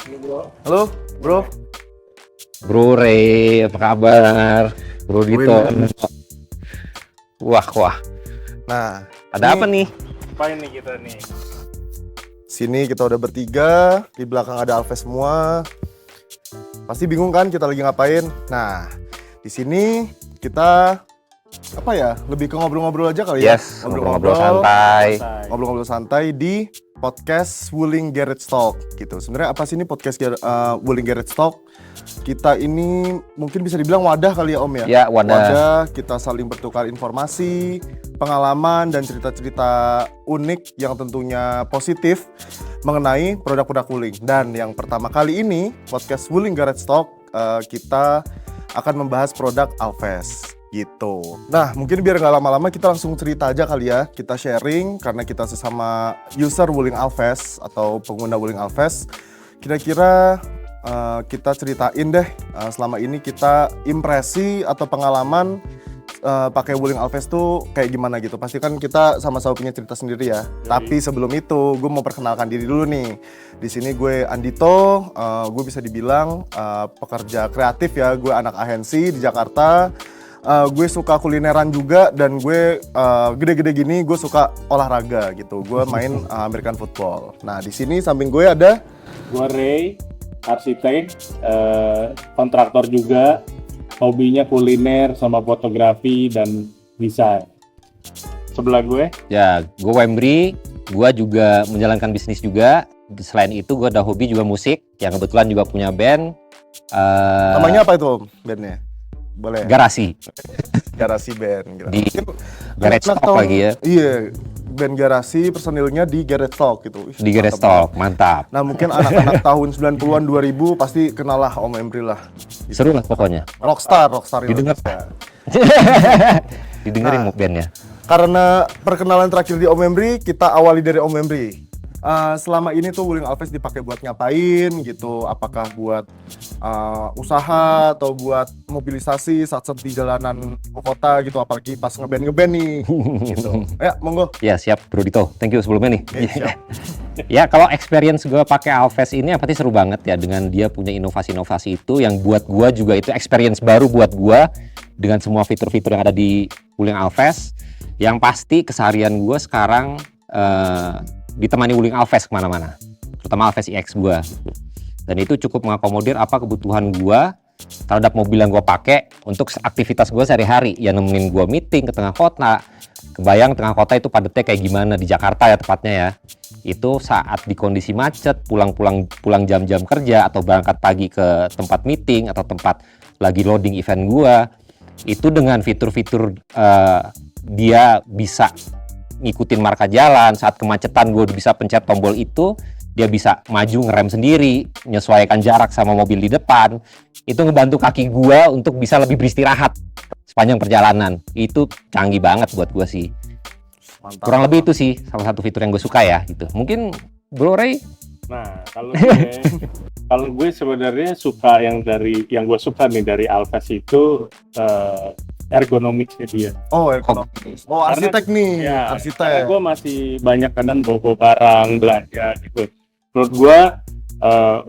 Halo, bro. Bro Ray, apa kabar? Bro Dito. Wah. Nah, Ada apa nih? Ngapain nih kita nih? sini kita udah bertiga, di belakang ada Alves semua. Pasti bingung kan kita lagi ngapain? Nah, di sini kita apa ya? Lebih ke ngobrol-ngobrol aja kali ya. Yes, ngobrol-ngobrol santai. Ngobrol-ngobrol santai di podcast Wuling Garage Talk gitu. Sebenarnya apa sih ini podcast Wuling Garage Talk? Kita ini mungkin bisa dibilang wadah kali ya Om ya? Ya, wadah. Kita saling bertukar informasi, pengalaman dan cerita-cerita unik yang tentunya positif mengenai produk-produk Wuling. Dan yang pertama kali ini podcast Wuling Garage Talk kita akan membahas produk Alves gitu. Nah, mungkin biar nggak lama-lama kita langsung cerita aja kali ya. Kita sharing karena kita sesama user Wuling Alves atau pengguna Wuling Alves. Kira-kira kita ceritain deh selama ini kita impresi atau pengalaman pakai Wuling Alves tuh kayak gimana gitu. Pasti kan kita sama-sama punya cerita sendiri ya. Tapi sebelum itu, gue mau perkenalkan diri dulu nih. Di sini gue Andito, gue bisa dibilang pekerja kreatif ya. Gue anak agensi di Jakarta. Gue suka kulineran juga dan gue gede-gede gini gue suka olahraga gitu. Gue main American football. Nah di sini samping gue ada Gua Ray, arsitek, kontraktor juga, hobinya kuliner sama fotografi dan desain. Sebelah gue, Ya, gue Wembri, gue juga menjalankan bisnis juga. Selain itu gue ada hobi juga musik, yang kebetulan juga punya band. namanya apa itu Om bandnya? Boleh. Garasi. Garasi band. Gitu. Di Mungkin Garage anak-anak Talk tahun- lagi ya. Iya, band Garasi personilnya di Garage Talk gitu. Ih, Di Garage mantap Talk, mantap. Nah mungkin anak-anak tahun 90-an 2000 pasti kenal lah Om Emri lah. Seru lah pokoknya. Rockstar Didengar. Indonesia. Didengerin bandnya. Karena perkenalan terakhir di Om Emri, kita awali dari Om Emri. Selama ini tuh Wuling Alves dipakai buat ngapain gitu? Apakah buat usaha atau buat mobilisasi saat di jalanan kota gitu? Apalagi pas ngeband nih gitu. Ya monggo. Ya siap Bro Dito, thank you sebelumnya nih. Siap. Ya kalau experience gue pakai Alves ini pasti seru banget ya, dengan dia punya inovasi-inovasi itu yang buat gue juga itu experience baru buat gue dengan semua fitur-fitur yang ada di Wuling Alves. Yang pasti keseharian gue sekarang ditemani Wuling Alves kemana-mana, terutama Alves iX gue. Dan itu cukup mengakomodir apa kebutuhan gue terhadap mobil yang gue pakai untuk aktivitas gue sehari-hari. Ya nemenin gue meeting ke tengah kota. Kebayang tengah kota itu padatnya kayak gimana di Jakarta ya tepatnya ya. Itu saat di kondisi macet, pulang jam-jam kerja atau berangkat pagi ke tempat meeting atau tempat lagi loading event gue, itu dengan fitur-fitur dia bisa ngikutin marka jalan. Saat kemacetan gue bisa pencet tombol itu, dia bisa maju ngerem sendiri, menyesuaikan jarak sama mobil di depan. Itu ngebantu kaki gue untuk bisa lebih beristirahat sepanjang perjalanan. Itu canggih banget buat gue sih. Mantap. Kurang lebih itu sih salah satu fitur yang gue suka ya gitu. Mungkin Bro Ray? nah kalau gue sebenarnya suka yang gue suka nih dari Alves itu ergonomisnya dia. Oh, ekonomis. Oh, arsitek nih, Karena arsitek. gue masih banyak kadang bawa barang belanja gitu. Menurut gue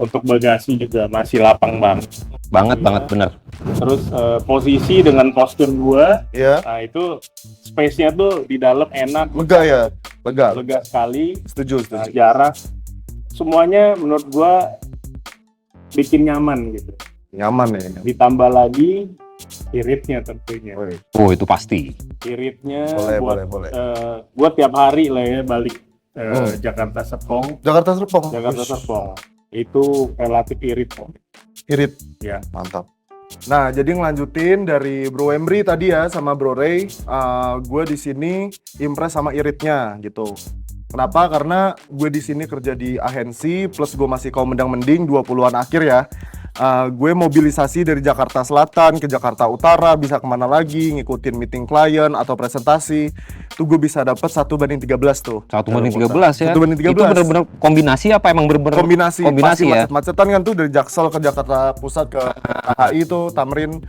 untuk bagasi juga masih lapang banget. Banget bener. Terus posisi dengan postur gue, Ya, nah itu space-nya tuh di dalam enak, lega ya, lega. lega sekali. Setuju. Jarak, semuanya menurut gua bikin nyaman gitu. Nyaman ya. Ditambah lagi iritnya tentunya. Woi, Oh itu pasti. Iritnya boleh. gua tiap hari lah ya balik Jakarta Serpong. Jakarta Serpong. Jakarta Serpong itu relatif irit kok. Irit. Ya. Mantap. Nah, jadi ngelanjutin dari Bro Emri tadi ya sama Bro Ray, gue di sini impress sama iritnya gitu. Kenapa? Karena gue di sini kerja di agensi, plus gue masih kaum mendang-mending 20-an akhir ya. Gue mobilisasi dari Jakarta Selatan ke Jakarta Utara, bisa kemana lagi, ngikutin meeting klien atau presentasi. Itu gue bisa dapat 1:13 tuh. 1:13 ya. 1:13. Itu bener-bener kombinasi apa emang bener-bener Kombinasi ya? macet-macetan kan tuh dari Jaksel ke Jakarta Pusat ke HI itu Tamrin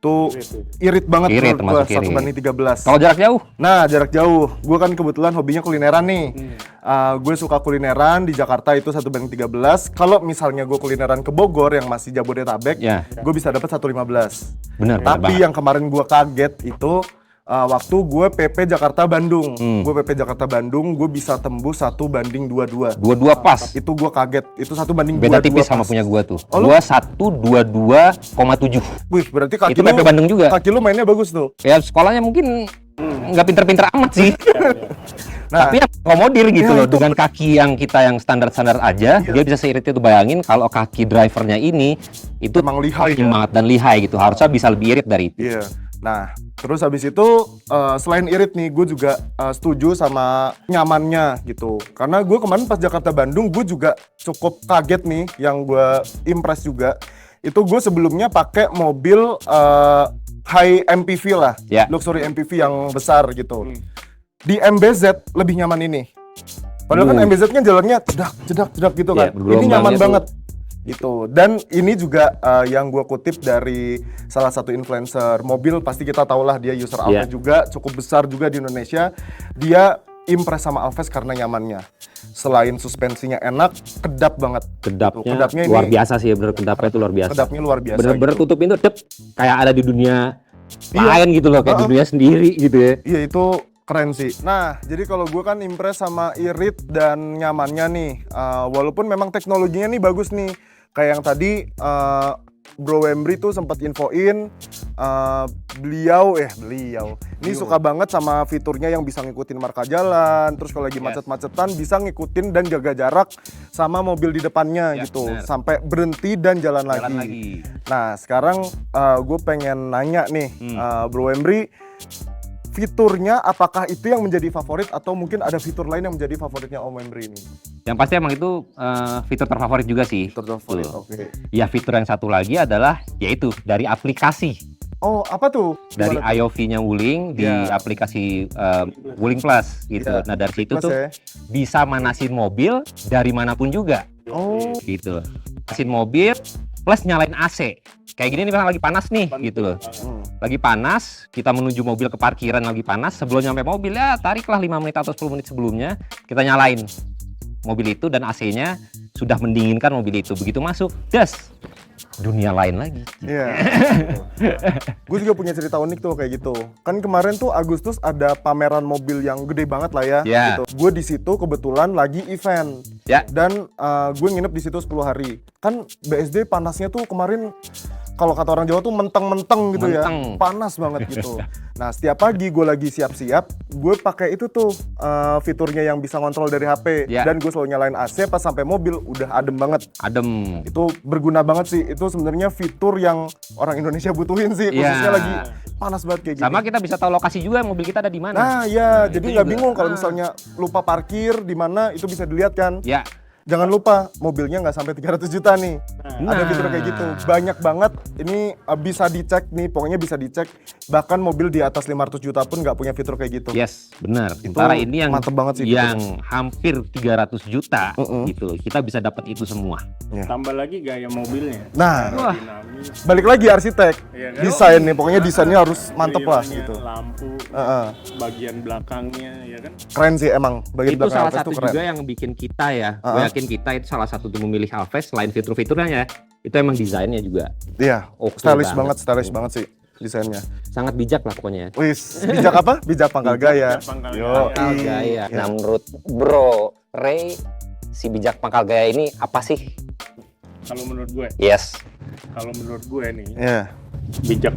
itu irit banget Irit, menurut termasuk gua, irit. 1:13. Kalau jarak jauh, Nah, jarak jauh. Gue kan kebetulan hobinya kulineran nih. Gue suka kulineran di Jakarta itu 1:13. Kalau misalnya gue kulineran ke Bogor yang masih Jabodetabek, ya gue bisa dapat 1:15. benar. Tapi yang kemarin gue kaget itu waktu gue PP Jakarta Bandung. Gue PP Jakarta Bandung, gue bisa tembus 1:22. dua pas. Itu gue kaget. Itu 1:22. Beda tipis sama pas. punya gua tuh. Oh, lu? Gua 122,7. Wih, berarti kaki Itu lu, PP Bandung juga. kaki lu mainnya bagus tuh. Ya sekolahnya mungkin nggak pinter-pinter amat sih. Nah, Tapi ya komodir gitu Ya, loh. itu. Dengan kaki yang kita yang standar-standar aja, dia bisa seirit itu. Bayangin kalau kaki drivernya ini itu Emang lihai makin ya? banget dan lihai gitu. Harusnya bisa lebih irit dari itu. iya. Nah, terus habis itu selain irit nih, gue juga setuju sama nyamannya gitu. Karena gue kemarin pas Jakarta Bandung, gue juga cukup kaget nih, yang gue impress juga. Itu gue sebelumnya pakai mobil high MPV lah, Ya. luxury MPV yang besar gitu. Di MBZ lebih nyaman ini. Padahal kan MBZ-nya jalannya jedak gitu Iya, kan. Ini bergelombangnya nyaman tuh. banget gitu. Dan ini juga yang gue kutip dari salah satu influencer mobil, pasti kita tahulah dia user Alphas juga, cukup besar juga di Indonesia. Dia impress sama Alphas karena nyamannya. Selain suspensinya enak, kedap banget. Kedapnya, Kedapnya ini- luar biasa sih, bener kedapnya itu luar biasa. Kedapnya luar biasa. Bener-bener gitu. tutup pintu, dep, kayak ada di dunia Iya. lain gitu loh, kayak di dunia sendiri gitu ya. Iya, itu keren sih. Nah, jadi kalau gue kan impress sama irit dan nyamannya nih. Walaupun memang teknologinya nih bagus nih. Kayak yang tadi Bro Wembri tuh sempat infoin beliau ini suka banget sama fiturnya yang bisa ngikutin marka jalan. Terus kalau lagi macet-macetan bisa ngikutin dan jaga jarak sama mobil di depannya Ya, gitu. bener. Sampai berhenti dan jalan lagi. Nah, sekarang gue pengen nanya nih, Bro Wembri, fiturnya apakah itu yang menjadi favorit atau mungkin ada fitur lain yang menjadi favoritnya Om Wembri ini? Yang pasti emang itu fitur terfavorit juga sih. Fitur favorit, Tuh. oke. Ya fitur yang satu lagi adalah yaitu dari aplikasi. Oh, apa tuh? Dari Gimana tuh? IOV-nya Wuling di Ya. aplikasi Wuling Plus gitu. Ya. Nah dari situ Plus tuh ya? bisa manasin mobil dari manapun juga Oh, gitu. Manasin mobil plus nyalain AC. Kayak gini nih Bang, lagi panas nih gitu loh. Lagi panas, kita menuju mobil ke parkiran lagi panas, sebelum nyampe mobil ya tariklah 5 menit atau 10 menit sebelumnya kita nyalain mobil itu dan AC-nya sudah mendinginkan mobil itu. Begitu masuk, das, dunia lain lagi. iya. Gue juga punya cerita unik tuh kayak gitu. Kan kemarin tuh Agustus ada pameran mobil yang gede banget lah ya. Ya. Gitu. Gue di situ kebetulan lagi event. Ya. Dan gue nginep di situ 10 hari. Kan BSD panasnya tuh kemarin kalau kata orang Jawa tuh menteng-menteng gitu Menteng. ya. Panas banget gitu. Nah, setiap pagi gue lagi siap-siap, gue pakai itu tuh fiturnya yang bisa ngontrol dari HP. Ya. Dan gue selalu nyalain AC pas sampai mobil udah adem banget. Adem. Itu berguna banget sih. Itu sebenarnya fitur yang orang Indonesia butuhin sih, Iya. khususnya lagi panas banget kayak gini. Sama kita bisa tahu lokasi juga mobil kita ada di mana. Nah, ya, jadi itu nggak juga. bingung kalau Ah. misalnya lupa parkir di mana, itu bisa dilihat kan. Ya, Jangan lupa mobilnya nggak sampai 300 juta nih. Ada Nah. fitur kayak gitu. Banyak banget. Ini bisa dicek nih, pokoknya bisa dicek. Bahkan mobil di atas 500 juta pun nggak punya fitur kayak gitu. yes, benar. Sementara ini yang mantep banget sih yang hampir 300 juta gitu loh. Kita bisa dapat itu semua. Tambah lagi gaya mobilnya. Nah, Wah. Aerodinamis, balik lagi arsitek. Iya kan? Desain nih, pokoknya desainnya harus mantep lah grillnya, gitu. Lampu, Heeh. bagian belakangnya, ya kan? Keren sih emang. Bagian Itu belakang salah Alphas satu tuh keren. juga yang bikin kita ya. Gue Uh-uh. yakin kita itu salah satu yang memilih Alphas selain fitur-fiturnya ya. Itu emang desainnya juga Iya, oke stylish banget sih desainnya. sangat bijak lah pokoknya. Wis, bijak apa? Bijak pangkal gaya. pangkal Yo, Pangkal gaya. Nah menurut Bro Ray, si bijak pangkal gaya ini apa sih? Kalau menurut gue, Yes. nih, Iya. bijak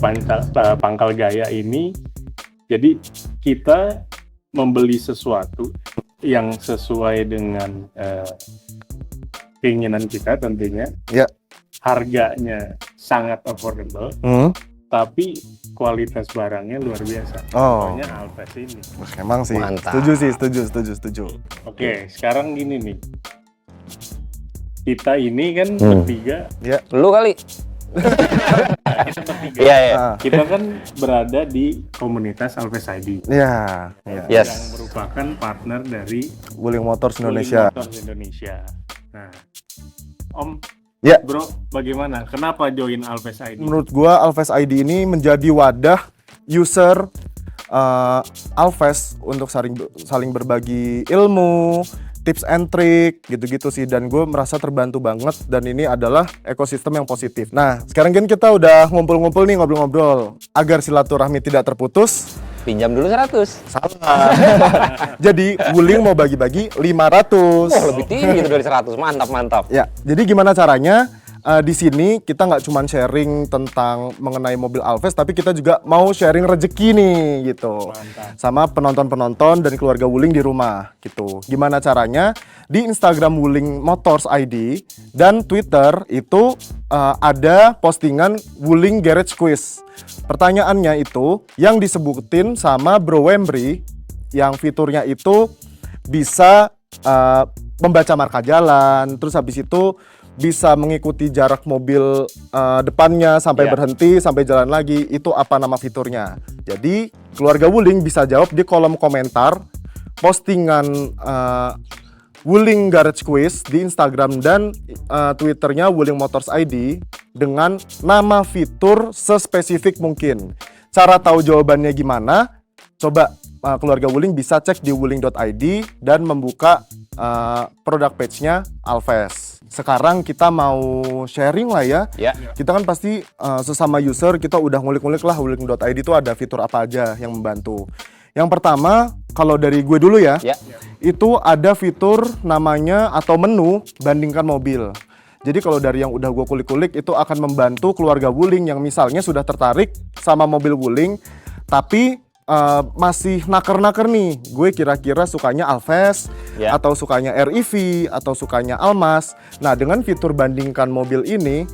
pangkal gaya ini, jadi kita membeli sesuatu yang sesuai dengan keinginan kita tentunya. Ya. Harganya sangat affordable, tapi kualitas barangnya luar biasa. Oh, Contohnya Alphas ini. emang sih. Mantap. Setuju sih, setuju. Oke, sekarang gini nih. Kita ini kan Hmm. bertiga, Lu kali. kita bertiga. Iya, iya. Ah, Kita kan berada di komunitas Alphas ID iya, iya. Yes. yang merupakan partner dari Wuling Motors Wuling Indonesia. Motors Indonesia. Nah, Om, Ya. Bro, bagaimana? Kenapa join Alves ID? Menurut gua Alves ID ini menjadi wadah user Alves untuk saling berbagi ilmu, tips and trick gitu-gitu sih, dan gue merasa terbantu banget, dan ini adalah ekosistem yang positif. Nah, sekarang kan kita udah ngumpul-ngumpul nih, ngobrol-ngobrol. Agar silaturahmi tidak terputus, Pinjam dulu 100. salah. Jadi Wuling mau bagi-bagi 500. Oh, lebih tinggi itu dari 100. Mantap. Ya, jadi gimana caranya? Di sini kita nggak cuma sharing tentang mengenai mobil Alves, tapi kita juga mau sharing rezeki nih gitu. Mantap. Sama penonton-penonton dan keluarga Wuling di rumah gitu. Gimana caranya? Di Instagram Wuling Motors ID dan Twitter itu ada postingan Wuling Garage Quiz. Pertanyaannya itu yang disebutin sama Bro Wembri, yang fiturnya itu bisa membaca marka jalan, terus habis itu bisa mengikuti jarak mobil depannya sampai Iya. berhenti, sampai jalan lagi. Itu apa nama fiturnya? Jadi keluarga Wuling bisa jawab di kolom komentar postingan Wuling Garage Quiz di Instagram dan Twitternya Wuling Motors ID dengan nama fitur sespesifik mungkin. Cara tahu jawabannya gimana? Coba keluarga Wuling bisa cek di wuling.id dan membuka produk page-nya Alves. Sekarang kita mau sharing lah ya. Ya. Kita kan pasti sesama user kita udah ngulik-ngulik lah wuling.id itu ada fitur apa aja yang membantu. Yang pertama, kalau dari gue dulu ya, Ya. itu ada fitur namanya atau menu bandingkan mobil. Jadi kalau dari yang udah gue kulik-kulik itu akan membantu keluarga Wuling yang misalnya sudah tertarik sama mobil Wuling, tapi masih naker-naker nih, gue kira-kira sukanya Alves, Ya. atau sukanya REV, atau sukanya Almas. Nah, dengan fitur bandingkan mobil ini,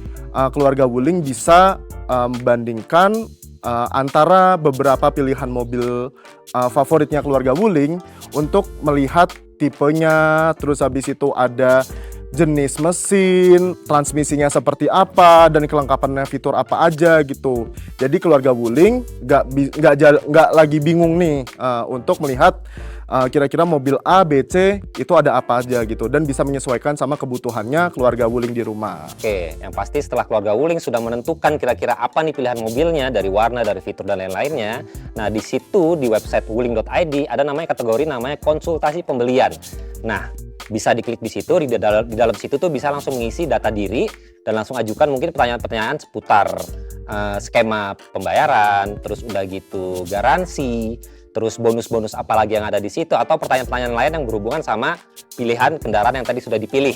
keluarga Wuling bisa membandingkan antara beberapa pilihan mobil favoritnya keluarga Wuling untuk melihat tipenya, terus habis itu ada jenis mesin, transmisinya seperti apa, dan kelengkapannya fitur apa aja gitu. Jadi keluarga Wuling nggak lagi bingung nih untuk melihat kira-kira mobil A, B, C itu ada apa aja gitu, dan bisa menyesuaikan sama kebutuhannya keluarga Wuling di rumah. Oke, yang pasti setelah keluarga Wuling sudah menentukan kira-kira apa nih pilihan mobilnya, dari warna, dari fitur dan lain-lainnya. Nah, di situ di website wuling.id ada namanya kategori namanya konsultasi pembelian. Nah, bisa diklik di situ, di dalam situ tuh bisa langsung mengisi data diri dan langsung ajukan mungkin pertanyaan-pertanyaan seputar skema pembayaran, terus udah gitu garansi, terus bonus-bonus apa lagi yang ada di situ, atau pertanyaan-pertanyaan lain yang berhubungan sama pilihan kendaraan yang tadi sudah dipilih.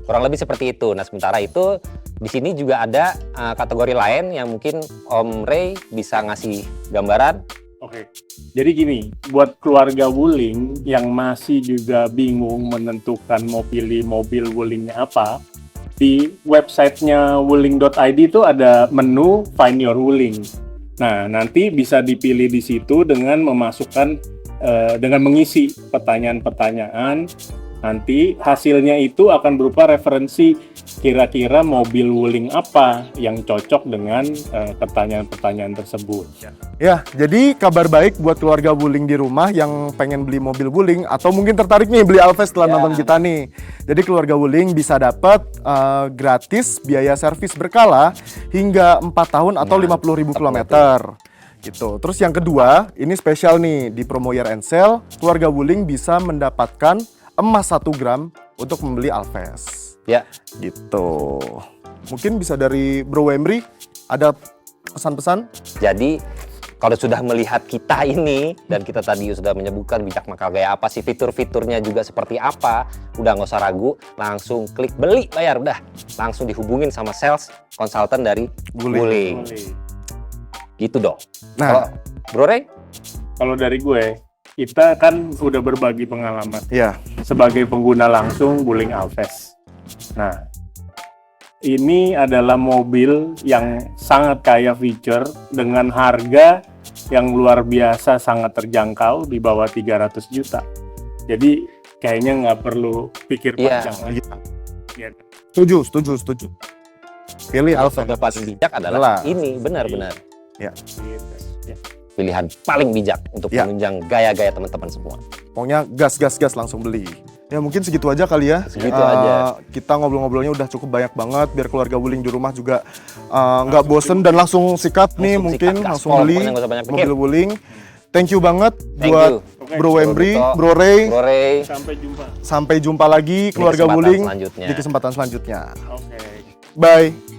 Kurang lebih seperti itu. Nah, sementara itu di sini juga ada kategori lain yang mungkin Om Ray bisa ngasih gambaran. Oke, jadi gini, buat keluarga Wuling yang masih juga bingung menentukan mau pilih mobil Wulingnya apa, di websitenya wuling.id itu ada menu Find Your Wuling. Nah, nanti bisa dipilih di situ dengan memasukkan, dengan mengisi pertanyaan-pertanyaan. Nanti hasilnya itu akan berupa referensi kira-kira mobil Wuling apa yang cocok dengan pertanyaan-pertanyaan tersebut. Ya, jadi kabar baik buat keluarga Wuling di rumah yang pengen beli mobil Wuling atau mungkin tertarik nih beli Alves setelah Ya. nonton kita nih. Jadi keluarga Wuling bisa dapat gratis biaya servis berkala hingga 4 tahun atau 50.000 kilometer. Gitu. Terus yang kedua, ini spesial nih di promo Year and Sale, keluarga Wuling bisa mendapatkan emas 1 gram untuk membeli Alves. Ya, Gitu. Mungkin bisa dari Bro Wembri ada pesan-pesan? jadi kalau sudah melihat kita ini dan kita tadi sudah menyebutkan bijak makal gaya apa sih, fitur-fiturnya juga seperti apa, udah nggak usah ragu, langsung klik beli, bayar, udah langsung dihubungin sama sales konsultan dari Wuling. Gitu dong. Nah. Kalau Bro Ray? Kalau dari gue, kita kan udah berbagi pengalaman Ya. sebagai pengguna langsung Wuling Alves. Nah, ini adalah mobil yang sangat kaya feature dengan harga yang luar biasa, sangat terjangkau di bawah 300 juta. Jadi kayaknya nggak perlu pikir Iya. panjang lagi. Ya. Setuju. Pilih Alves. Yang paling bijak adalah Jelas. ini, benar-benar Gitu. Ya. pilihan paling bijak untuk Ya. menunjang gaya-gaya teman-teman semua. Pokoknya gas langsung beli. Ya mungkin segitu aja kali ya. Segitu aja. Kita ngobrol-ngobrolnya udah cukup banyak banget biar keluarga Wuling di rumah juga nggak bosen dan langsung sikat nih, mungkin sikat, langsung gaspol, beli pokoknya nggak usah banyak pikir. mobil Wuling. Thank you banget Thank buat you. Bro Wembri, Bro Duto, Bro Ray. Bro Ray. Sampai jumpa. Sampai jumpa lagi keluarga kesempatan Wuling selanjutnya. di kesempatan selanjutnya. Oke. Bye.